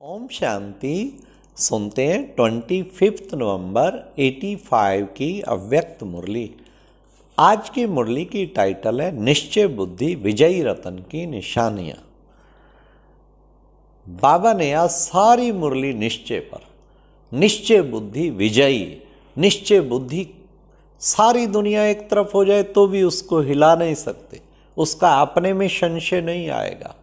ओम शांति। सुनते हैं 25 नवंबर 85 की अव्यक्त मुरली। आज की मुरली की टाइटल है निश्चय बुद्धि विजयी रतन की निशानियां। बाबा ने आज सारी मुरली निश्चय पर, निश्चय बुद्धि विजयी, निश्चय बुद्धि सारी दुनिया एक तरफ हो जाए तो भी उसको हिला नहीं सकते, उसका अपने में संशय नहीं आएगा।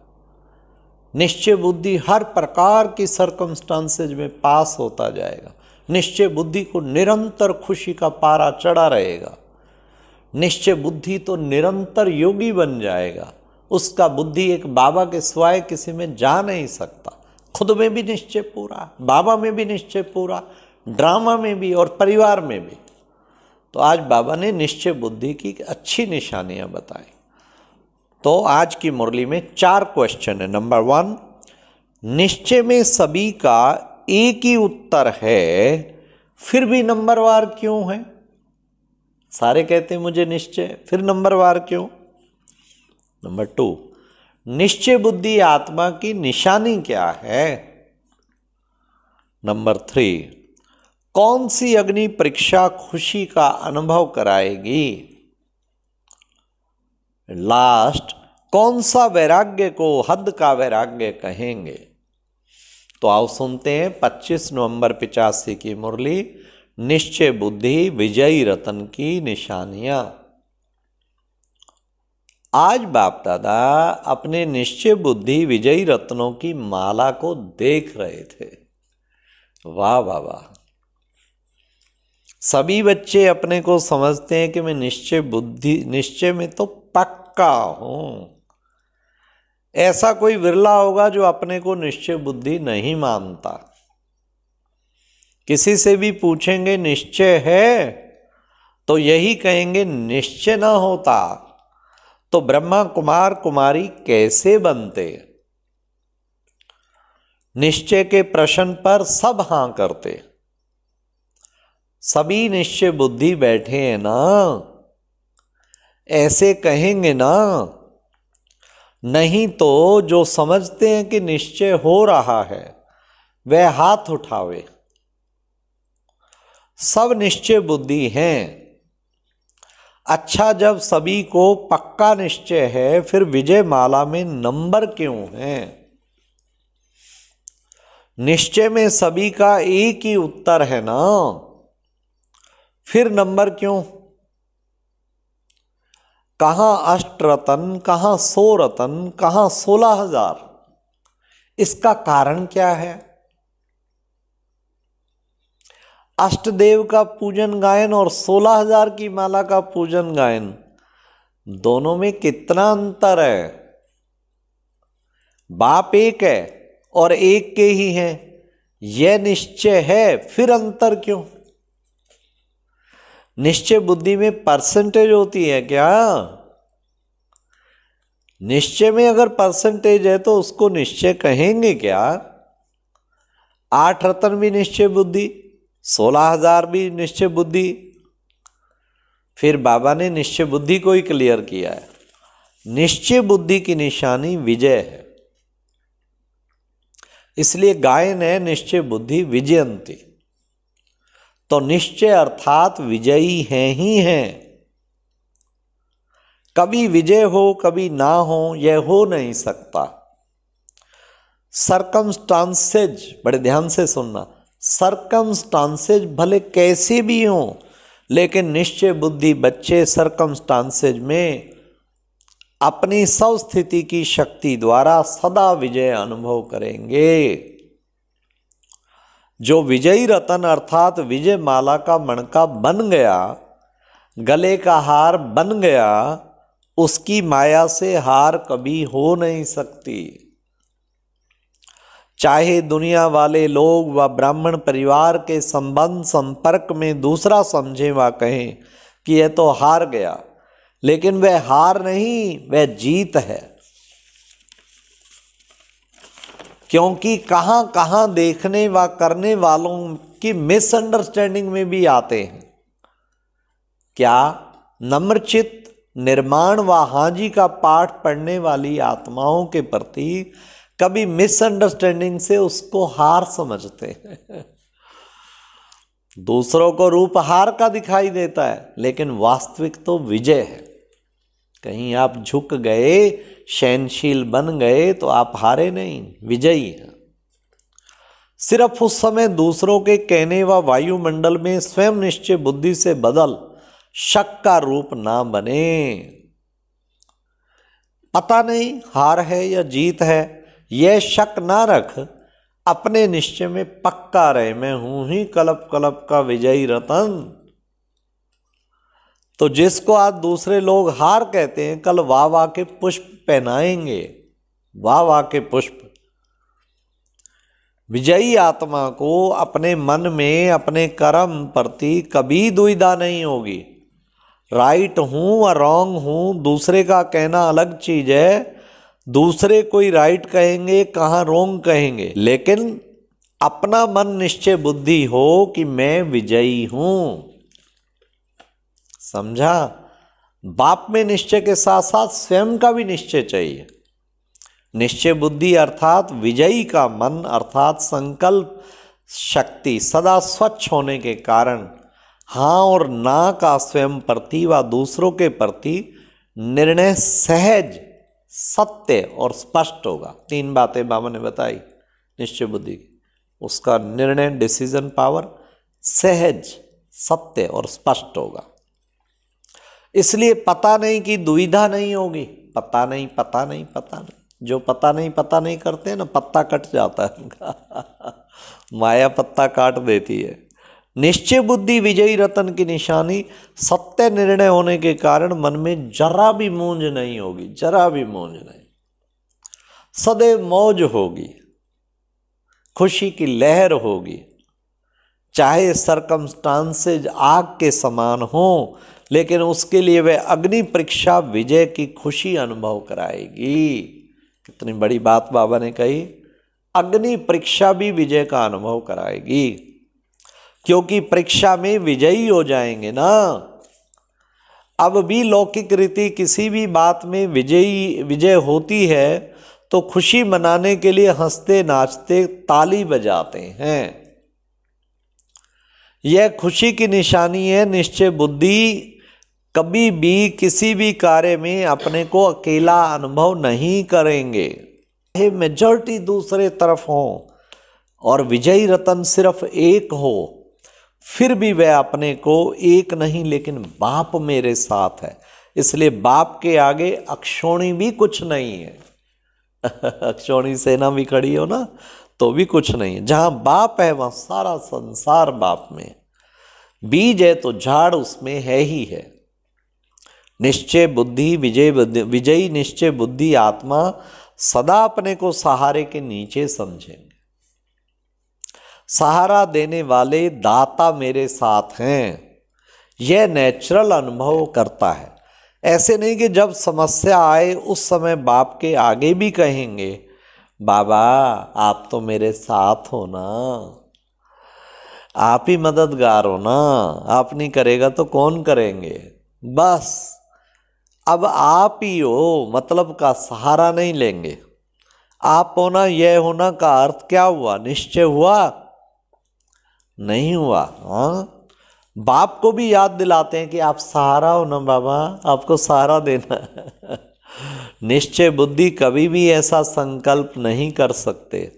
निश्चय बुद्धि हर प्रकार की सर्कमस्टांसेज में पास होता जाएगा। निश्चय बुद्धि को निरंतर खुशी का पारा चढ़ा रहेगा। निश्चय बुद्धि तो निरंतर योगी बन जाएगा। उसका बुद्धि एक बाबा के सिवाय किसी में जा नहीं सकता। खुद में भी निश्चय पूरा, बाबा में भी निश्चय पूरा, ड्रामा में भी और परिवार में भी। तो आज बाबा ने निश्चय बुद्धि की अच्छी निशानियां बताई। तो आज की मुरली में 4 क्वेश्चन है। नंबर 1, निश्चय में सभी का एक ही उत्तर है, फिर भी नंबरवार क्यों है? सारे कहते हैं मुझे निश्चय, फिर नंबरवार क्यों? नंबर 2, निश्चय बुद्धि आत्मा की निशानी क्या है? नंबर 3, कौन सी अग्नि परीक्षा खुशी का अनुभव कराएगी? लास्ट, कौन सा वैराग्य को हद का वैराग्य कहेंगे? तो आओ सुनते हैं 25 नवंबर 85 की मुरली, निश्चय बुद्धि विजयी रतन की निशानियां। आज बाप दादा अपने निश्चय बुद्धि विजयी रत्नों की माला को देख रहे थे। वाह वाह वाह। सभी बच्चे अपने को समझते हैं कि मैं निश्चय बुद्धि, निश्चय में तो पक्का हूं। ऐसा कोई विरला होगा जो अपने को निश्चय बुद्धि नहीं मानता। किसी से भी पूछेंगे निश्चय है, तो यही कहेंगे निश्चय ना होता तो ब्रह्मा कुमार कुमारी कैसे बनते। निश्चय के प्रश्न पर सब हां करते। सभी निश्चय बुद्धि बैठे हैं ना, ऐसे कहेंगे ना। नहीं तो जो समझते हैं कि निश्चय हो रहा है वह हाथ उठावे। सब निश्चय बुद्धि हैं। अच्छा, जब सभी को पक्का निश्चय है फिर विजय माला में नंबर क्यों है? निश्चय में सभी का एक ही उत्तर है ना, फिर नंबर क्यों? कहां अष्टरतन, कहां 100 रतन, कहां 16,000? इसका कारण क्या है? अष्टदेव का पूजन गायन और 16,000 की माला का पूजन गायन, दोनों में कितना अंतर है? बाप एक है और एक के ही हैं, यह निश्चय है, फिर अंतर क्यों? निश्चय बुद्धि में परसेंटेज होती है क्या? निश्चय में अगर परसेंटेज है तो उसको निश्चय कहेंगे क्या? 8 रतन भी निश्चय बुद्धि, 16,000 भी निश्चय बुद्धि। फिर बाबा ने निश्चय बुद्धि को ही क्लियर किया है। निश्चय बुद्धि की निशानी विजय है, इसलिए गायन है निश्चय बुद्धि विजयंती। तो निश्चय अर्थात विजयी हैं ही हैं। कभी विजय हो कभी ना हो, यह हो नहीं सकता। सर्कमस्टांसेज, बड़े ध्यान से सुनना, सर्कमस्टांसेज भले कैसे भी हो, लेकिन निश्चय बुद्धि बच्चे सर्कमस्टांसेज में अपनी स्वस्थिति की शक्ति द्वारा सदा विजय अनुभव करेंगे। जो विजयी रतन अर्थात विजय माला का मणका बन गया, गले का हार बन गया, उसकी माया से हार कभी हो नहीं सकती। चाहे दुनिया वाले लोग व ब्राह्मण परिवार के संबंध संपर्क में दूसरा समझे व कहें कि यह तो हार गया, लेकिन वह हार नहीं, वह जीत है। क्योंकि कहां कहां देखने व करने वालों की मिसअंडरस्टैंडिंग में भी आते हैं। क्या नम्रचित निर्माण व हाजी का पाठ पढ़ने वाली आत्माओं के प्रति कभी मिसअंडरस्टैंडिंग से उसको हार समझते हैं। दूसरों को रूप हार का दिखाई देता है, लेकिन वास्तविक तो विजय है। कहीं आप झुक गए, सहनशील बन गए, तो आप हारे नहीं, विजयी हैं। सिर्फ उस समय दूसरों के कहने व वायुमंडल में स्वयं निश्चय बुद्धि से बदल शक का रूप ना बने। पता नहीं हार है या जीत है, यह शक ना रख, अपने निश्चय में पक्का रहे, मैं हूं ही कल्प कल्प का विजयी रतन। तो जिसको आज दूसरे लोग हार कहते हैं, कल वाह वाह के पुष्प पहनाएंगे, वाह वाह के पुष्प। विजयी आत्मा को अपने मन में अपने कर्म प्रति कभी दुविधा नहीं होगी। राइट हूं व रॉन्ग हूं, दूसरे का कहना अलग चीज है। दूसरे कोई राइट कहेंगे, कहाँ रॉन्ग कहेंगे, लेकिन अपना मन निश्चय बुद्धि हो कि मैं विजयी हूं। समझा? बाप में निश्चय के साथ साथ स्वयं का भी निश्चय चाहिए। निश्चय बुद्धि अर्थात विजयी का मन अर्थात संकल्प शक्ति सदा स्वच्छ होने के कारण हाँ और ना का स्वयं प्रति व दूसरों के प्रति निर्णय सहज, सत्य और स्पष्ट होगा। 3 बातें बाबा ने बताई निश्चय बुद्धि की। उसका निर्णय, डिसीजन पावर सहज, सत्य और स्पष्ट होगा। इसलिए पता नहीं की दुविधा नहीं होगी। पता नहीं, पता नहीं, पता नहीं। जो पता नहीं करते हैं ना, पत्ता कट जाता है उनका। माया पत्ता काट देती है। निश्चय बुद्धि विजयी रतन की निशानी सत्य निर्णय होने के कारण मन में जरा भी मूंज नहीं होगी, जरा भी मूंज नहीं। सदैव मौज होगी, खुशी की लहर होगी। चाहे सरकमस्टांसेज आग के समान हो, लेकिन उसके लिए वह अग्नि परीक्षा विजय की खुशी अनुभव कराएगी। कितनी बड़ी बात बाबा ने कही। अग्नि परीक्षा भी विजय का अनुभव कराएगी, क्योंकि परीक्षा में विजयी हो जाएंगे ना। अब भी लौकिक रीति किसी भी बात में विजय होती है तो खुशी मनाने के लिए हंसते नाचते ताली बजाते हैं। यह खुशी की निशानी है। निश्चय बुद्धि कभी भी किसी भी कार्य में अपने को अकेला अनुभव नहीं करेंगे। चाहे मेजॉरिटी दूसरे तरफ हो और विजयी रतन सिर्फ एक हो, फिर भी वह अपने को एक नहीं, लेकिन बाप मेरे साथ है। इसलिए बाप के आगे अक्षौणी भी कुछ नहीं है। अक्षौणी सेना भी खड़ी हो ना, तो भी कुछ नहीं है। जहां बाप है वहां सारा संसार बाप में। बीज है तो झाड़ उसमें है ही है। निश्चय बुद्धि विजयी निश्चय बुद्धि आत्मा सदा अपने को सहारे के नीचे समझेंगे। सहारा देने वाले दाता मेरे साथ हैं, यह नेचुरल अनुभव करता है। ऐसे नहीं कि जब समस्या आए उस समय बाप के आगे भी कहेंगे, बाबा आप तो मेरे साथ हो ना, आप ही मददगार हो ना, आप नहीं करेगा तो कौन करेंगे। बस अब आप ही हो, मतलब का सहारा नहीं लेंगे। आप होना, यह होना का अर्थ क्या हुआ? निश्चय हुआ नहीं हुआ। हाँ, बाप को भी याद दिलाते हैं कि आप सहारा हो ना बाबा, आपको सहारा देना है। निश्चय बुद्धि कभी भी ऐसा संकल्प नहीं कर सकते।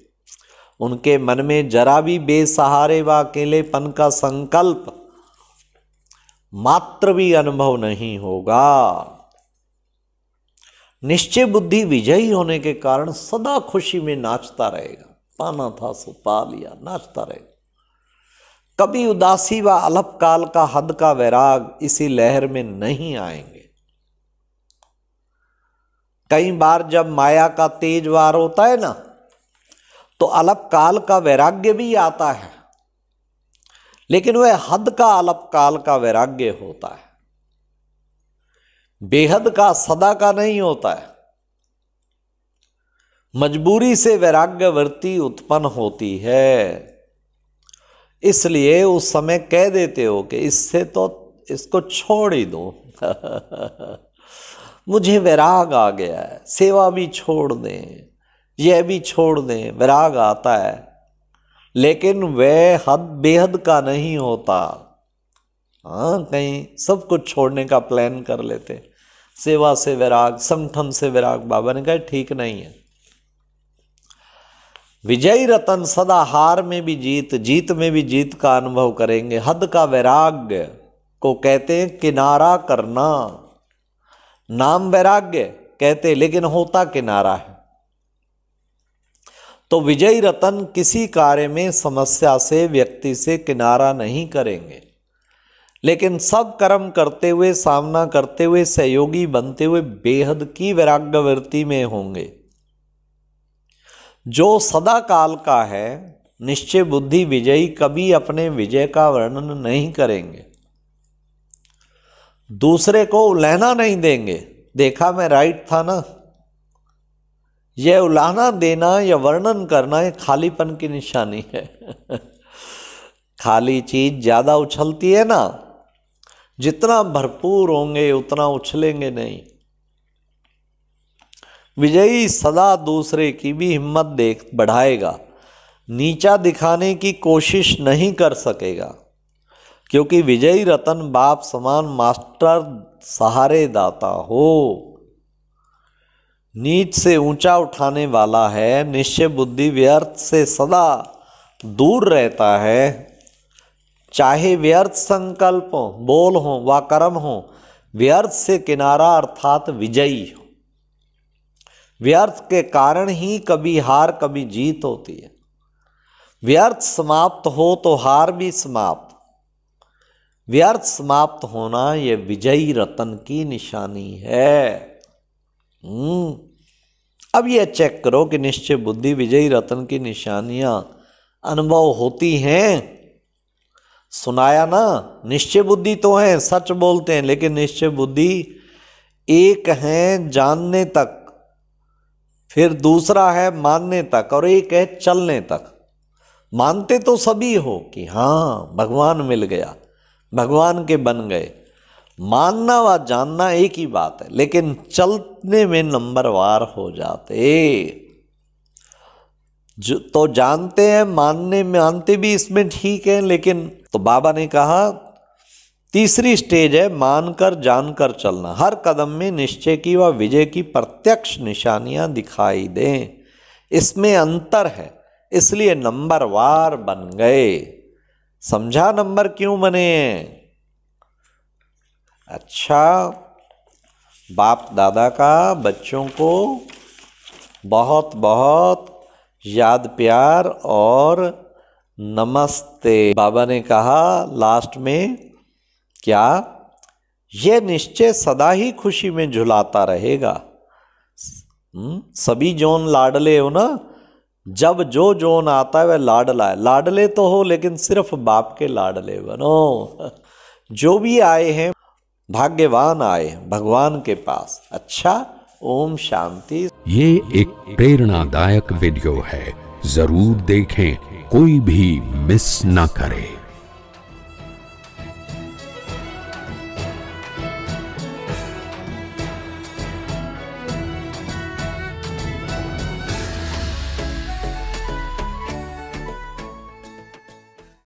उनके मन में जरा भी बेसहारे व अकेलेपन का संकल्प मात्र भी अनुभव नहीं होगा। निश्चय बुद्धि विजयी होने के कारण सदा खुशी में नाचता रहेगा। पाना था सो पा लिया, नाचता रहेगा। कभी उदासी व अल्पकाल का हद का वैराग इसी लहर में नहीं आएंगे। कई बार जब माया का तेज वार होता है ना, तो अल्पकाल का वैराग्य भी आता है, लेकिन वह हद का अल्पकाल का वैराग्य होता है, बेहद का सदा का नहीं होता है। मजबूरी से वैराग्य वृत्ति उत्पन्न होती है। इसलिए उस समय कह देते हो कि इससे तो इसको छोड़ ही दो। मुझे वैराग आ गया है, सेवा भी छोड़ दें, यह भी छोड़ दें, विराग आता है, लेकिन वह हद बेहद का नहीं होता। हाँ, कहीं सब कुछ छोड़ने का प्लान कर लेते, सेवा से विराग, संगठन से विराग। बाबा ने कहा ठीक नहीं है। विजयी रतन सदा हार में भी जीत, जीत में भी जीत का अनुभव करेंगे। हद का वैराग्य को कहते हैं किनारा करना। नाम वैराग्य कहते, लेकिन होता किनारा है। तो विजयी रतन किसी कार्य में समस्या से, व्यक्ति से किनारा नहीं करेंगे, लेकिन सब कर्म करते हुए, सामना करते हुए, सहयोगी बनते हुए बेहद की वैराग्यवृत्ति में होंगे। जो सदा काल का है, निश्चय बुद्धि विजयी कभी अपने विजय का वर्णन नहीं करेंगे, दूसरे को उलहना नहीं देंगे। देखा मैं राइट था ना। यह उलाहना देना या वर्णन करना ये खालीपन की निशानी है। खाली चीज ज्यादा उछलती है ना, जितना भरपूर होंगे उतना उछलेंगे नहीं। विजयी सदा दूसरे की भी हिम्मत देख बढ़ाएगा, नीचा दिखाने की कोशिश नहीं कर सकेगा, क्योंकि विजयी रतन बाप समान मास्टर सहारे दाता हो, नीच से ऊंचा उठाने वाला है। निश्चय बुद्धि व्यर्थ से सदा दूर रहता है, चाहे व्यर्थ संकल्प हो, बोल हो व कर्म हो, व्यर्थ से किनारा अर्थात विजयी हो। व्यर्थ के कारण ही कभी हार कभी जीत होती है। व्यर्थ समाप्त हो तो हार भी समाप्त। व्यर्थ समाप्त होना यह विजयी रतन की निशानी है। अब यह चेक करो कि निश्चय बुद्धि विजयी रतन की निशानियां अनुभव होती हैं। सुनाया ना, निश्चय बुद्धि तो है, सच बोलते हैं, लेकिन निश्चय बुद्धि एक है जानने तक, फिर दूसरा है मानने तक, और एक है चलने तक। मानते तो सभी हो कि हाँ भगवान मिल गया, भगवान के बन गए। मानना व जानना एक ही बात है, लेकिन चलने में नंबरवार हो जाते। जो तो जानते हैं, मानते भी इसमें ठीक है, लेकिन तो बाबा ने कहा तीसरी स्टेज है मानकर जानकर चलना। हर कदम में निश्चय की व विजय की प्रत्यक्ष निशानियां दिखाई दें, इसमें अंतर है, इसलिए नंबरवार बन गए। समझा नंबर क्यों बने? अच्छा, बाप दादा का बच्चों को बहुत बहुत याद प्यार और नमस्ते। बाबा ने कहा लास्ट में क्या, यह निश्चय सदा ही खुशी में झुलाता रहेगा। सभी जोन लाडले हो ना, जब जो जोन आता है वह लाडला है। लाडले तो हो, लेकिन सिर्फ बाप के लाडले बनो। जो भी आए हैं भाग्यवान आए भगवान के पास। अच्छा, ओम शांति। ये एक प्रेरणादायक वीडियो है, जरूर देखें, कोई भी मिस ना करे।